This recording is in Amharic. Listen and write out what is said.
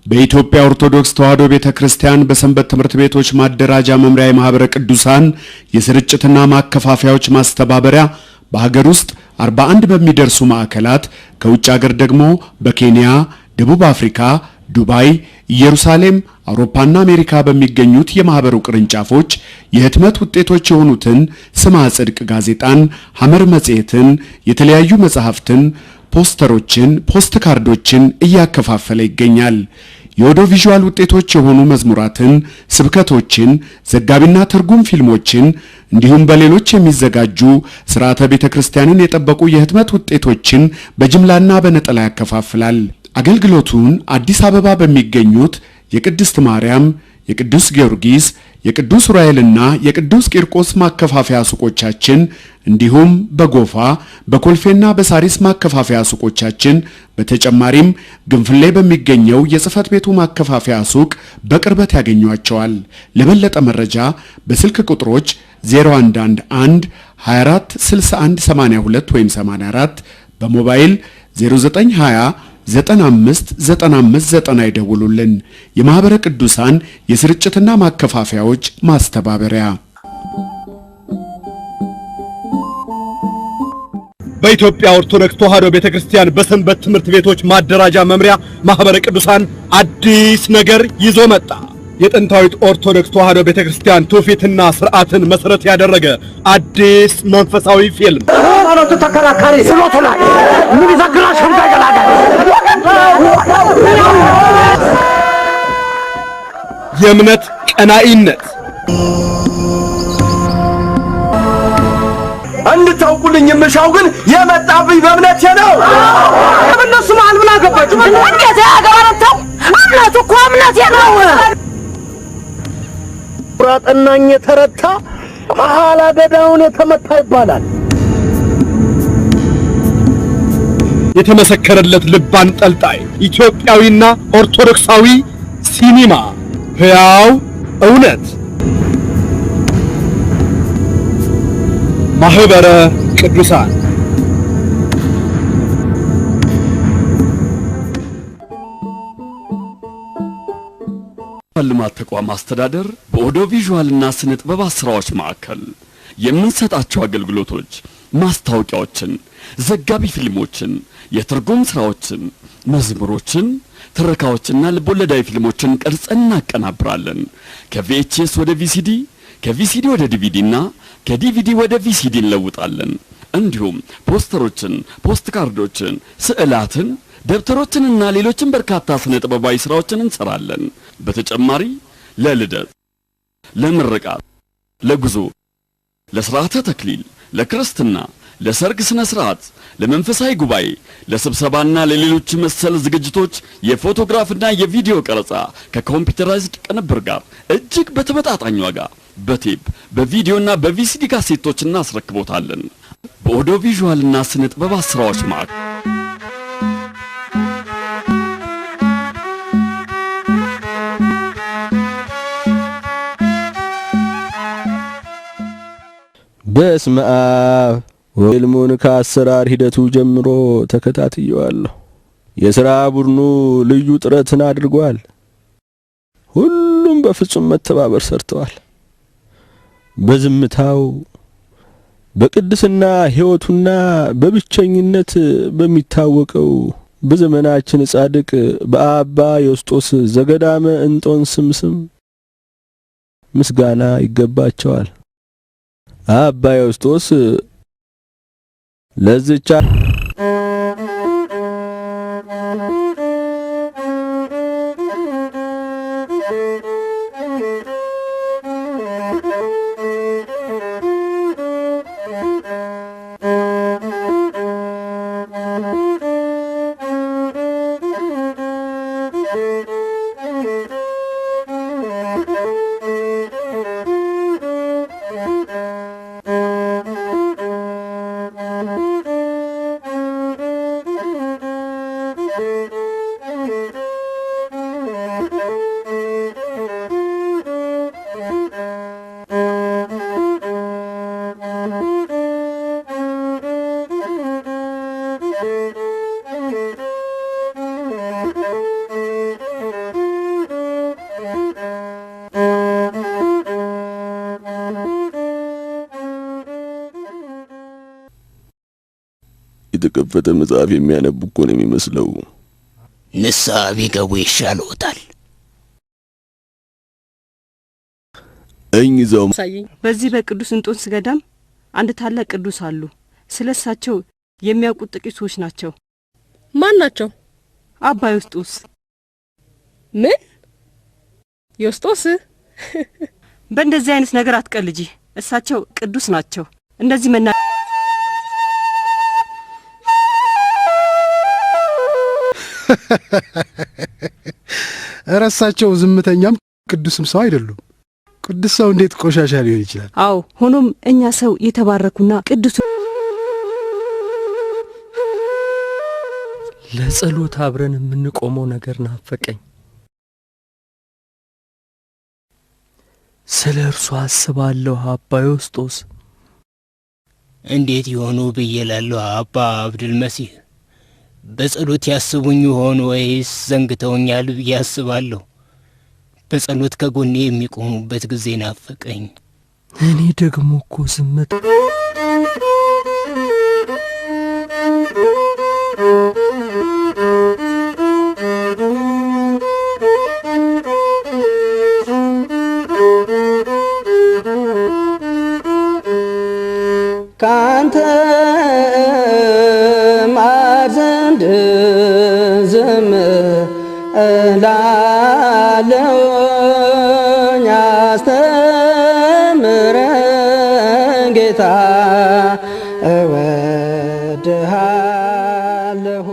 በኢትዮጵያ ኦርቶዶክስ ተዋሕዶ ቤተክርስቲያን በሰንበት ትምህርት ቤቶች ማደራጃ መምሪያ የማህበረ ቅዱሳን የስርጭትና ማከፋፈያዎች ማስተባበሪያ በሀገር ውስጥ 41 በሚደርሱ ማዕከላት ከውጭ ሀገር ደግሞ በኬንያ፣ ደቡብ አፍሪካ፣ ዱባይ፣ ኢየሩሳሌም፣ አውሮፓና አሜሪካ በሚገኙት የማህበሩ ቅርንጫፎች የህትመት ውጤቶች የሆኑትን ስምዐ ጽድቅ ጋዜጣን፣ ሐመር መጽሔትን፣ የተለያዩ መጻሕፍትን፣ ፖስተሮችን፣ ፖስት ካርዶችን እያከፋፈለ ይገኛል። የኦዲዮ ቪዥዋል ውጤቶች የሆኑ መዝሙራትን፣ ስብከቶችን፣ ዘጋቢና ትርጉም ፊልሞችን እንዲሁም በሌሎች የሚዘጋጁ ሥርዓተ ቤተክርስቲያንን የጠበቁ የህትመት ውጤቶችን በጅምላና በነጠላ ያከፋፍላል። አገልግሎቱን አዲስ አበባ በሚገኙት የቅድስት ማርያም፣ የቅዱስ ጊዮርጊስ፣ የቅዱስ ዑራኤልና የቅዱስ ቂርቆስ ማከፋፈያ ሱቆቻችን እንዲሁም በጎፋ በኮልፌና በሳሪስ ማከፋፈያ ሱቆቻችን በተጨማሪም ግንፍሌ በሚገኘው የጽህፈት ቤቱ ማከፋፈያ ሱቅ በቅርበት ያገኟቸዋል። ለበለጠ መረጃ በስልክ ቁጥሮች 0111 24 61 82 ወይም 84 በሞባይል 0920 959590 ይደውሉልን። የማህበረ ቅዱሳን የስርጭትና ማከፋፈያዎች ማስተባበሪያ። በኢትዮጵያ ኦርቶዶክስ ተዋሕዶ ቤተክርስቲያን በሰንበት ትምህርት ቤቶች ማደራጃ መምሪያ ማህበረ ቅዱሳን አዲስ ነገር ይዞ መጣ። የጥንታዊት ኦርቶዶክስ ተዋሕዶ ቤተክርስቲያን ትውፊትና ስርዓትን መሰረት ያደረገ አዲስ መንፈሳዊ ፊልም ሃይማኖቱ ተከራካሪ ስሎቱ ላይ ምን ይዘግራሽ እንደገላጋ የእምነት ቀናኢነት እንድታውቁልኝ የምሻው ግን የመጣብኝ በእምነቴ ነው። እነሱ መሃል ምን አገባችሁ? እንዴት ያገባረተው? እምነቱ እኮ እምነቴ ነው። ቁራጥናኝ የተረታ መሐላ ገዳውን የተመታ ይባላል። የተመሰከረለት ልብ አንጠልጣይ ኢትዮጵያዊና ኦርቶዶክሳዊ ሲኒማ ሕያው እውነት ማህበረ ቅዱሳን ልማት ተቋም አስተዳደር በኦዲዮ ቪዥዋልና ስነ ጥበብ ስራዎች ማዕከል የምንሰጣቸው አገልግሎቶች ማስታወቂያዎችን፣ ዘጋቢ ፊልሞችን፣ የትርጉም ስራዎችን፣ መዝሙሮችን፣ ትረካዎችና ልቦለዳዊ ፊልሞችን ቀርጸን እናቀናብራለን። ከቪኤችኤስ ወደ ቪሲዲ፣ ከቪሲዲ ወደ ዲቪዲና ከዲቪዲ ወደ ቪሲዲ እንለውጣለን። እንዲሁም ፖስተሮችን፣ ፖስት ካርዶችን፣ ስዕላትን፣ ደብተሮችንና ሌሎችን በርካታ ስነ ጥበባዊ ስራዎችን እንሰራለን። በተጨማሪ ለልደት፣ ለምርቃት፣ ለጉዞ፣ ለሥርዓተ ተክሊል፣ ለክርስትና፣ ለሰርግ ስነ ስርዓት፣ ለመንፈሳዊ ጉባኤ፣ ለስብሰባና ለሌሎች መሰል ዝግጅቶች የፎቶግራፍና የቪዲዮ ቀረጻ ከኮምፒውተራይዝድ ቅንብር ጋር እጅግ በተመጣጣኝ ዋጋ በቴፕ በቪዲዮና በቪሲዲ ካሴቶች እናስረክቦታለን። በኦዲዮ ቪዥዋልና ስነ ጥበብ ስራዎች ማዕከል በስመ አብ ወልሙን ከአሰራር ሂደቱ ጀምሮ ተከታትየዋለሁ። የሥራ ቡድኑ ልዩ ጥረትን አድርጓል። ሁሉም በፍጹም መተባበር ሰርተዋል። በዝምታው በቅድስና ሕይወቱና በብቸኝነት በሚታወቀው በዘመናችን ጻድቅ በአባ ዮስጦስ ዘገዳመ እንጦንስ ስም ምስጋና ይገባቸዋል። አባ ዮስጦስ ለዚቻ የተከፈተ መጽሐፍ የሚያነቡ እኮ ነው የሚመስለው። ንስሐ ቢገቡ ይሻለዎታል። እኝዛው በዚህ በቅዱስ እንጦንስ ገዳም አንድ ታላቅ ቅዱስ አሉ። ስለሳቸው የሚያውቁት ጥቂት ሰዎች ናቸው። ማን ናቸው? አባ ዮስጦስ። ምን? ዮስጦስ? በእንደዚህ አይነት ነገር አትቀልጂ። እሳቸው ቅዱስ ናቸው። እንደዚህ መና እራሳቸው ዝምተኛም ቅዱስም ሰው አይደሉም። ቅዱስ ሰው እንዴት ቆሻሻ ሊሆን ይችላል? አዎ፣ ሆኖም እኛ ሰው የተባረኩና ቅዱስ ለጸሎት አብረን የምንቆመው ነገር ናፈቀኝ። ስለ እርሱ አስባለሁ አባ ዮስጦስ። እንዴት ይሆኑ ብዬላለሁ አባ አብዱል መሲህ። በጸሎት ያስቡኝ ይሆን ወይስ ዘንግተውኛል ብዬ አስባለሁ። በጸሎት ከጎኔ የሚቆሙበት ጊዜ ናፈቀኝ። እኔ ደግሞ እኮ ዝምታ ካንተ ማዘንድ ዝም እላለሁኝ። አስተምረኝ ጌታ እወድሃለሁ።